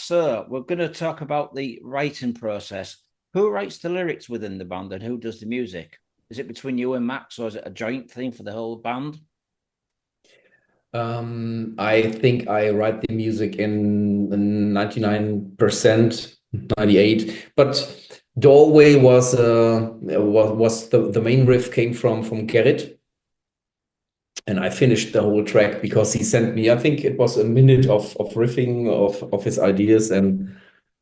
So we're going to talk about the writing process. Who writes the lyrics within the band and who does the music? Is it between you and Max, or is it a joint thing for the whole band? I think I write the music in 99%, 98. But Doorway was the main riff came from Gerrit, and I finished the whole track because he sent me, I think it was a minute of riffing of his ideas, and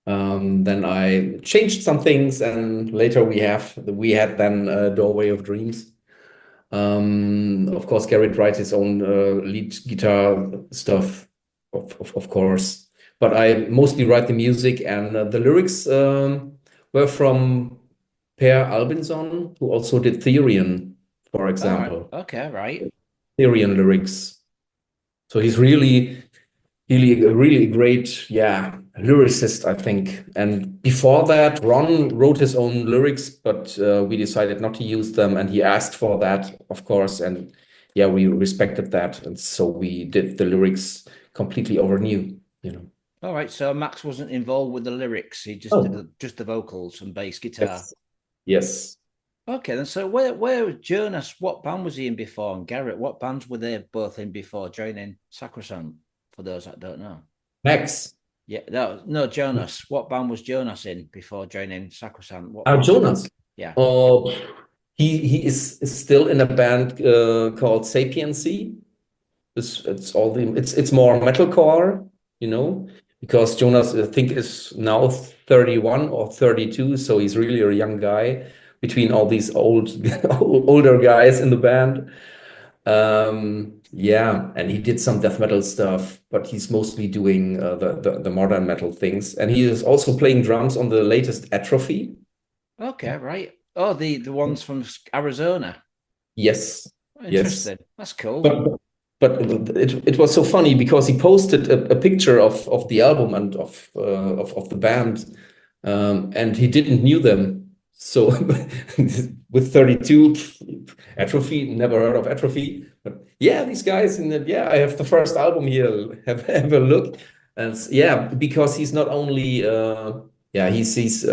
then I changed some things, and later we had then Doorway of Dreams. Of course, Garrett writes his own lead guitar stuff, of course. But I mostly write the music, and the lyrics were from Per Albinson, who also did Therion, for All right. example. Okay, right. Therion lyrics. So he's really great, yeah, lyricist, I think. And before that, Ron wrote his own lyrics, but we decided not to use them, and he asked for that, of course, and yeah, we respected that, and so we did the lyrics completely over new. All right. So Max wasn't involved with the lyrics. He just did Oh, just the vocals and bass guitar. yes, yes. Okay, then. So where was Jonas? What band was he in before? And Garrett, what bands were they both in before joining Sacrosanct? For those that don't know. Max. Yeah, no, Jonas. What band was Jonas in before joining Sacrosanct? What Ah, band? Jonas. Yeah. Oh, he is still in a band called Sapiency. It's more metalcore, you know, because Jonas I think is now 31 or 32, so he's really a young guy between all these older guys in the band. Yeah, and he did some death metal stuff, but he's mostly doing the modern metal things, and he is also playing drums on the latest Atrophy. Okay, right. Oh, the ones from Arizona. Yes, yes. Interesting. That's cool. But but it was so funny because he posted a picture of the album and of the band, and he didn't knew them. So with 32, Atrophy, never heard of Atrophy. But yeah, these guys, and yeah, I have the first album here. Have a look. And yeah, because he's not only yeah, he's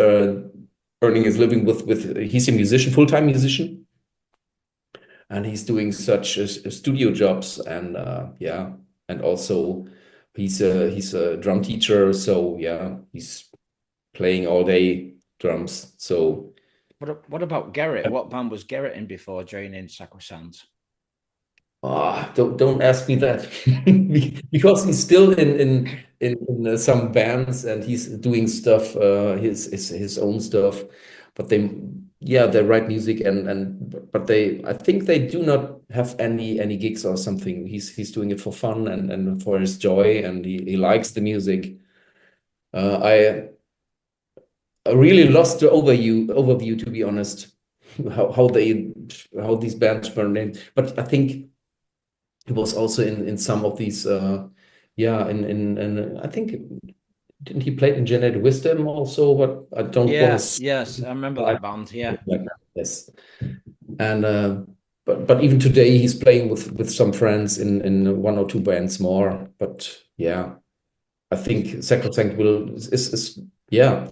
earning his living with he's a musician, full-time musician, and he's doing such studio jobs, and yeah, and also he's a drum teacher, so yeah, he's playing all day drums. So What about Garrett? What band was Garrett in before joining Sacrosanct? don't ask me that because he's still in some bands, and he's doing stuff, his own stuff, but they write music, but they I think they do not have any gigs or something. He's doing it for fun and for his joy, and he likes the music. I really lost the overview, to be honest, how these bands were named, but I think it was also in some of these yeah, in I think, didn't he play in Genetic Wisdom also, but I don't want Yes, to yes, I remember like that band. Yeah. that. Yes. And but even today he's playing with some friends in one or two bands more. But yeah, I think Sacrosanct is yeah.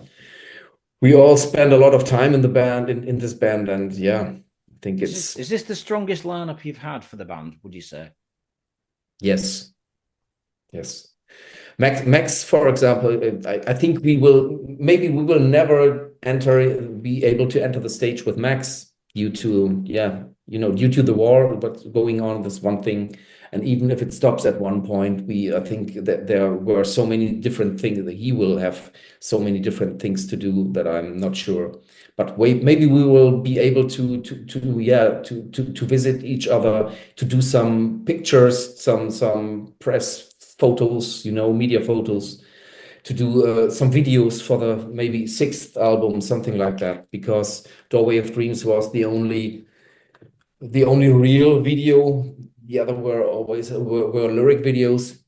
We all spend a lot of time in the band, in this band, and yeah, I think it's Is this the strongest lineup you've had for the band? Would you say? yes, yes. Max, for example, I think we will never be able to enter the stage with Max due to, yeah, due to the war, but going on, this one thing. And even if it stops at one point, I think that there were so many different things that he will have so many different things to do that I'm not sure. But wait, maybe we will be able to visit each other, to do some pictures, some press photos, media photos, to do some videos for the maybe sixth album, something like that, because Doorway of Dreams was the only real video. The other were always were lyric videos.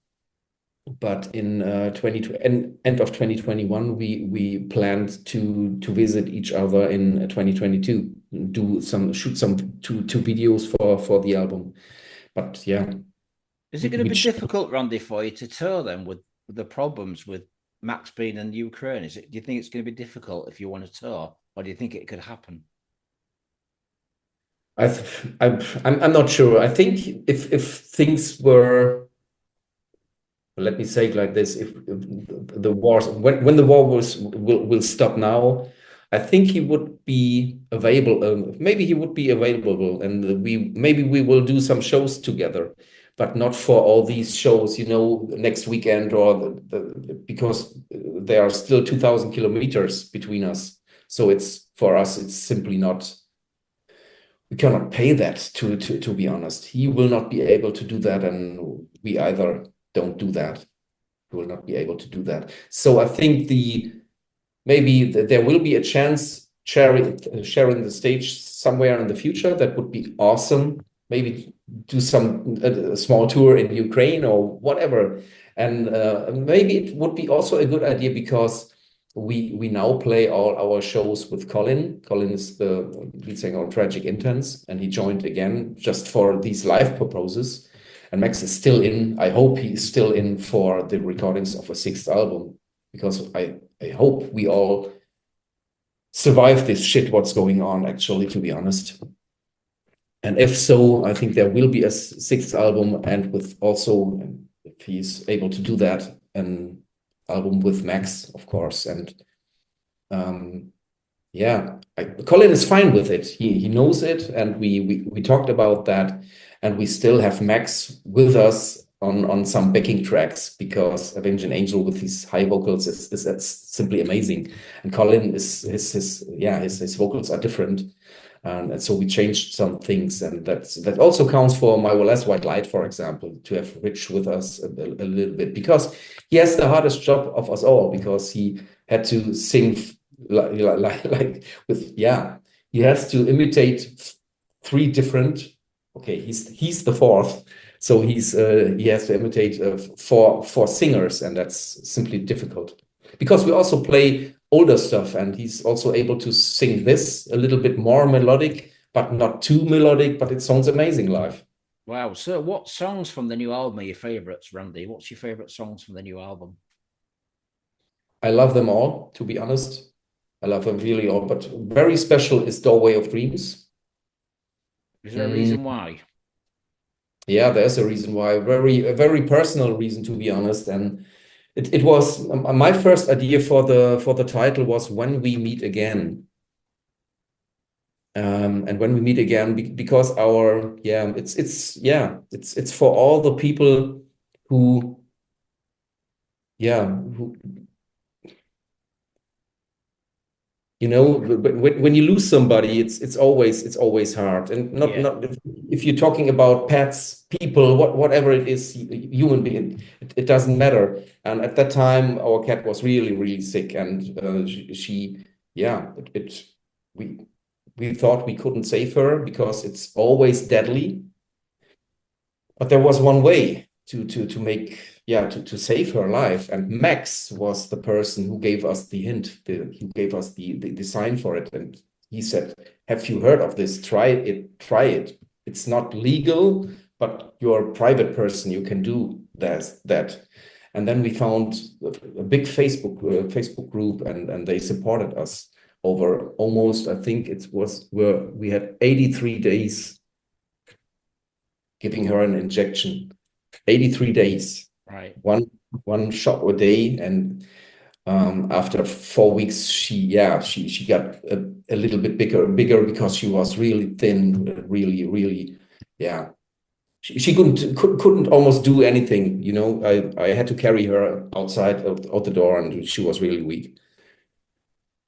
But in 20 and end of 2021, we planned to visit each other in 2022, shoot some two videos for the album. But yeah, Is it going to be which difficult, Randy, for you to tour them with the problems with Max being in Ukraine? Do you think it's going to be difficult if you want to tour, or do you think it could happen? I'm not sure. I think if things were, let me say it like this, if the wars, when the war will stop now, I think he would be available. Maybe he would be available, and we will do some shows together, but not for all these shows, next weekend or because there are still 2,000 kilometers between us. So it's for us, it's simply not. We cannot pay that to be honest. He will not be able to do that, and we either don't do that. We will not be able to do that. So I think maybe there will be a chance sharing the stage somewhere in the future. That would be awesome. Maybe do a small tour in Ukraine or whatever. And maybe it would be also a good idea because we now play all our shows with Colin. Colin is the lead singer of Tragic Intense, and he joined again just for these live purposes. And Max is still in. I hope he's still in for the recordings of a sixth album, because I hope we all survive this shit, what's going on, actually, to be honest. And if so, I think there will be a sixth album, and with also, if he's able to do that, an album with Max, of course. And yeah, Colin is fine with it. He knows it, and we talked about that, and we still have Max with us on some backing tracks, because Avenging Angel with his high vocals is simply amazing. And Colin his vocals are different. And so we changed some things, and that also counts for My Last White Light, for example, to have Rich with us a little bit, because he has the hardest job of us all, because he had to sing like with he has to imitate three different. Okay, he's the fourth, so he has to imitate four singers, and that's simply difficult, because we also play older stuff, and he's also able to sing this a little bit more melodic, but not too melodic, but it sounds amazing live. Wow. So what songs from the new album are your favorites, Randy? What's your favorite songs from the new album? I love them all, to be honest. I love them really all, but very special is Doorway of Dreams. Is there a reason why? Yeah, there's a reason why. A very personal reason, to be honest. And it was my first idea for the title was When We Meet Again. And when we meet again, because it's for all the people who when you lose somebody, it's always hard. And not if you're talking about pets, people, whatever it is, human being, it doesn't matter. And at that time, our cat was really, really sick, and we thought we couldn't save her because it's always deadly. But there was one way to save her life, and Max was the person who gave us the hint. He gave us the sign for it, and he said, "Have you heard of this? Try it. It's not legal, but you're a private person. You can do that." And then we found a big Facebook group, and they supported us over almost, I think we had 83 days giving her an injection. 83 days. Right. One shot a day, and after 4 weeks, she got a little bit bigger because she was really thin, really, She couldn't almost do anything, I had to carry her outside out the door, and she was really weak.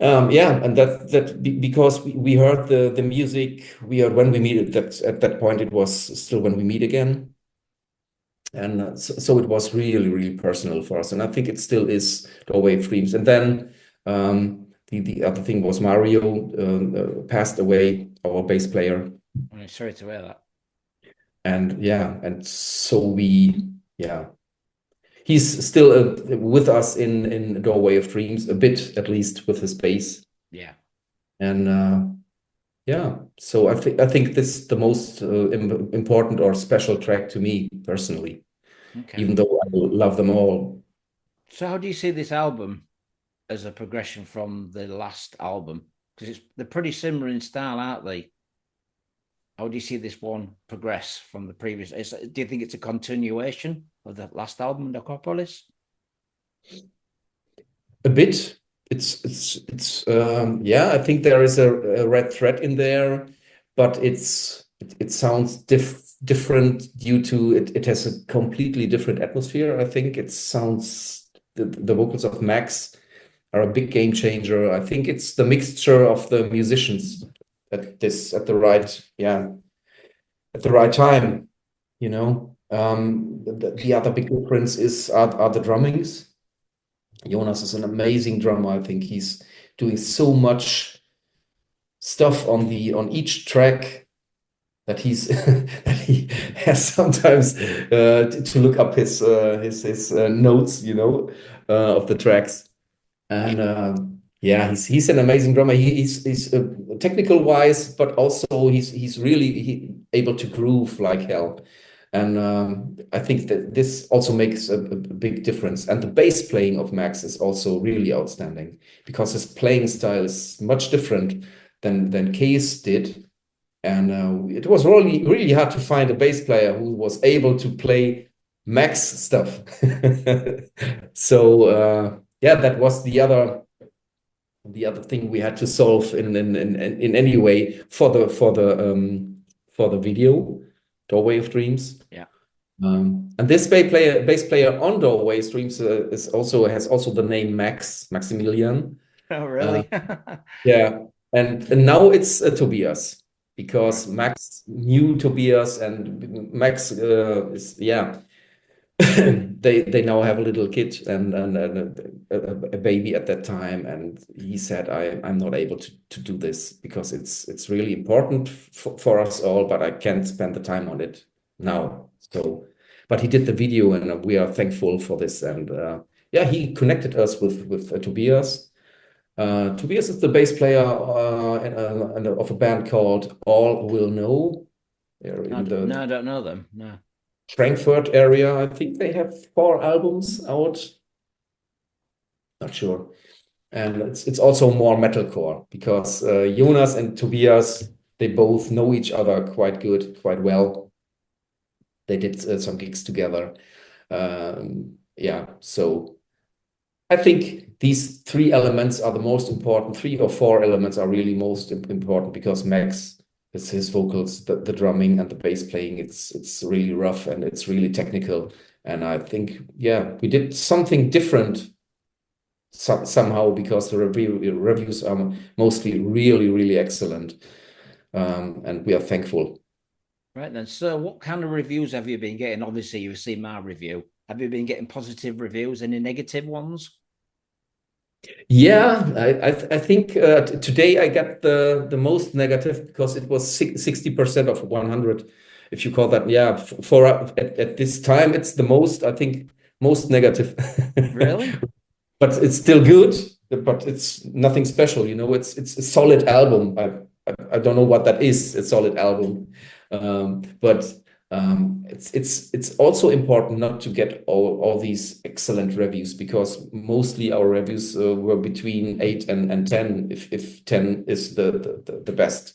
And that because we heard the music, we heard When We Meet. At that point it was still When We Meet Again. And so it was really, really personal for us. And I think it still is Doorway of Dreams. And then the other thing was Mario passed away, our bass player. I'm sorry to hear that. And so he's still with us in Doorway of Dreams, a bit at least, with his bass. Yeah. And so I think this is the most important or special track to me personally, Okay. even though I love them all. So how do you see this album as a progression from the last album? Because they're pretty similar in style, aren't they? How do you see this one progress from the previous? Do you think it's a continuation of the last album, Necropolis? A bit. Yeah, I think there is a red thread in there, but it sounds different due to it has a completely different atmosphere. I think it sounds the vocals of Max are a big game changer. I think it's the mixture of the musicians at the right, yeah, at the right time, you know. The other big difference are the drummings. Jonas is an amazing drummer. I think he's doing so much stuff on each track that he's that he has sometimes to look up his notes, of the tracks. And yeah, he's an amazing drummer. He's technical wise, but also he's really able to groove like hell. And I think that this also makes a big difference. And the bass playing of Max is also really outstanding because his playing style is much different than Case did. And it was really hard to find a bass player who was able to play Max stuff. So yeah, that was the other thing we had to solve in any way for the video Doorway of Dreams. Yeah. And this bass player on Doorway of Dreams has also the name Maximilian. Oh, really? Yeah, and now it's Tobias because Right. Max knew Tobias and Max is, yeah. They now have a little kid and a baby at that time, and he said, I'm not able to do this because it's really important for us all, but I can't spend the time on it now. So, but he did the video, and we are thankful for this. And yeah, he connected us with Tobias. Tobias is the bass player of a band called All Will Know. They're in the No, I don't know them. No. Frankfurt area. I think they have 4 albums out. Not sure. And it's also more metalcore because Jonas and Tobias, they both know each other quite good, quite well. They did some gigs together. Yeah, so I think these 3 elements are the most important. 3 or 4 elements are really most important because Max, it's his vocals, the drumming and the bass playing. It's really rough and it's really technical. And I think, yeah, we did something different somehow because the reviews are mostly really excellent. And we are thankful. Right then. So, what kind of reviews have you been getting? Obviously, you've seen my review. Have you been getting positive reviews? Any negative ones? Yeah, I think today I got the most negative because it was 60% of 100, if you call that. Yeah, for at this time it's the most, I think, most negative. Really? But it's still good, but it's nothing special, it's a solid album. I don't know what that is, a solid album. But it's also important not to get all these excellent reviews because mostly our reviews were between 8 and 10, if 10 is the best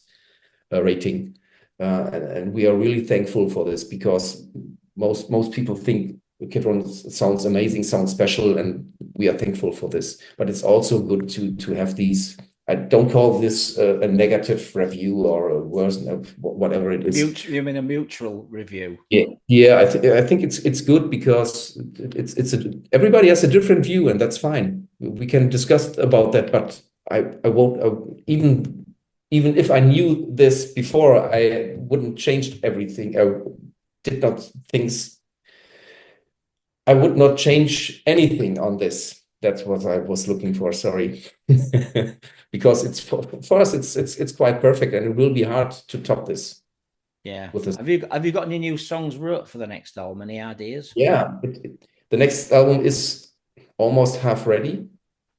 rating. And we are really thankful for this because most people think Kidron sounds amazing, sounds special, and we are thankful for this. But it's also good to have these. I don't call this a negative review or a version of whatever it is. You mean a mutual review? Yeah. I think it's good because everybody has a different view, and that's fine. We can discuss about that, but I won't even if I knew this before, I wouldn't change everything. I would not change anything on this. That's what I was looking for. Sorry, because it's for us. It's quite perfect, and it will be hard to top this. Yeah. With this. Have you got any new songs wrote for the next album? Any ideas? Yeah, the next album is almost half ready,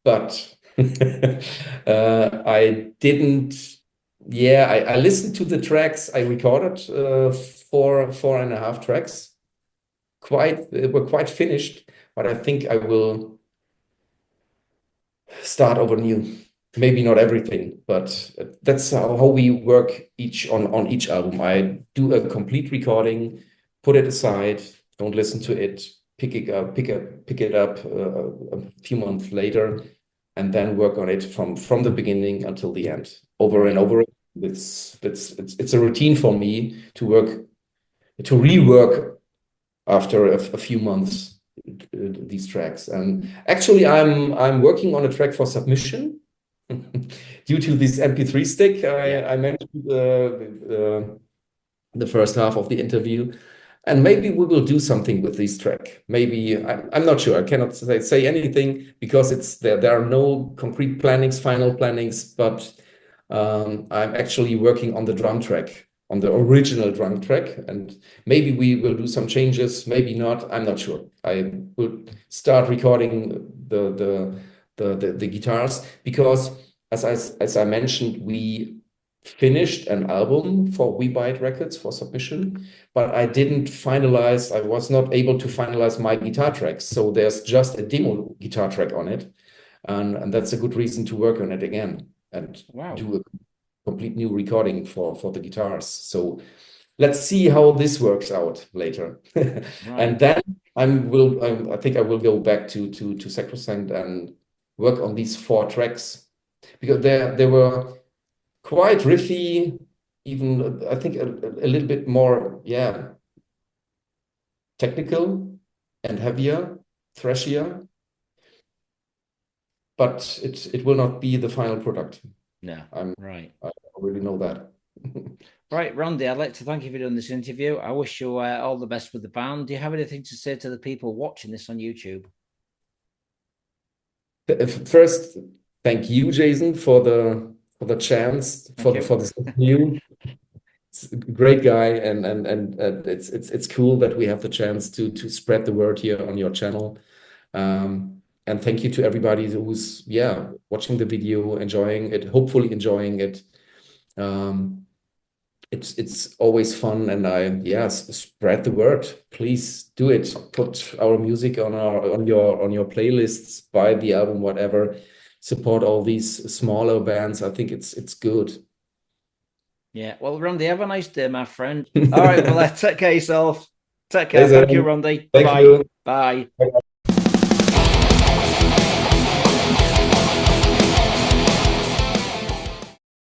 but I didn't. Yeah, I listened to the tracks. I recorded 4.5 tracks. Were quite finished, but I think I will start over new. Maybe not everything, but that's how we work on each album. I do a complete recording, put it aside, don't listen to it, pick it up a few months later, and then work on it from the beginning until the end, over and over. It's a routine for me to rework after a few months these tracks. And actually, I'm working on a track for submission due to this MP3 stick I mentioned the first half of the interview. And maybe we will do something with this track. Maybe I'm not sure. I cannot say anything because there are no concrete plannings, final plannings. But I'm actually working on the drum track, on the original drum track, and maybe we will do some changes. Maybe not. I'm not sure. I will start recording the guitars because, as I mentioned, we finished an album for We Buy It Records for submission, but I was not able to finalize my guitar tracks. So there's just a demo guitar track on it. And that's a good reason to work on it again and do a complete new recording for the guitars. So let's see how this works out later. And then I think I will go back to Sacrosanct and work on these 4 tracks because they were quite riffy, even I think a little bit more, technical and heavier, thrashier. But it will not be the final product. No, I already know that. Right, Randy, I'd like to thank you for doing this interview. I wish you all the best with the band. Do you have anything to say to the people watching this on YouTube? First, thank you, Jason, for the chance for this interview. It's a great guy, and it's cool that we have the chance to spread the word here on your channel. And thank you to everybody who's watching the video, enjoying it, hopefully enjoying it. It's always fun, and spread the word. Please do it. Put our music on your playlists, buy the album, whatever. Support all these smaller bands. I think it's good. Yeah. Well, Randy, have a nice day, my friend. All right. Well, take care of yourself. Take care. Thank you, Randy. Bye. Bye.